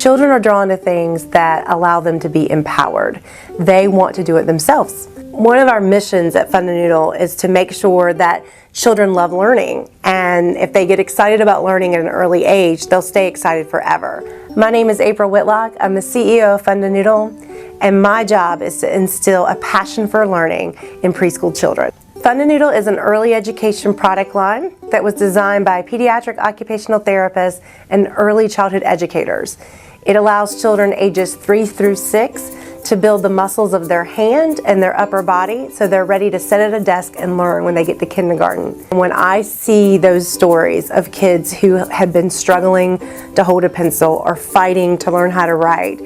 Children are drawn to things that allow them to be empowered. They want to do it themselves. One of our missions at Fundadoodle is to make sure that children love learning, and if they get excited about learning at an early age, they'll stay excited forever. My name is April Whitlock. I'm the CEO of Fundadoodle, and my job is to instill a passion for learning in preschool children. Fundadoodle is an early education product line that was designed by pediatric occupational therapists and early childhood educators. It allows children ages 3 through 6 to build the muscles of their hand and their upper body so they're ready to sit at a desk and learn when they get to kindergarten. When I see those stories of kids who have been struggling to hold a pencil or fighting to learn how to write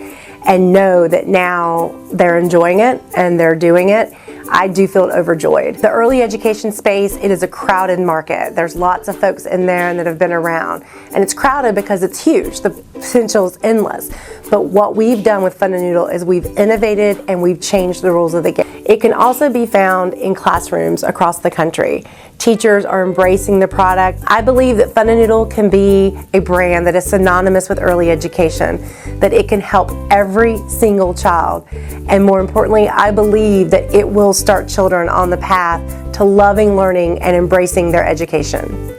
and know that now they're enjoying it and they're doing it, I do feel overjoyed. The early education space, it is a crowded market. There's lots of folks in there that have been around, and it's crowded because it's huge. The potential is endless. But what we've done with Fundadoodle is we've innovated and we've changed the rules of the game. It can also be found in classrooms across the country. Teachers are embracing the product. I believe that Fundadoodle can be a brand that is synonymous with early education, that it can help every single child. And more importantly, I believe that it will start children on the path to loving learning and embracing their education.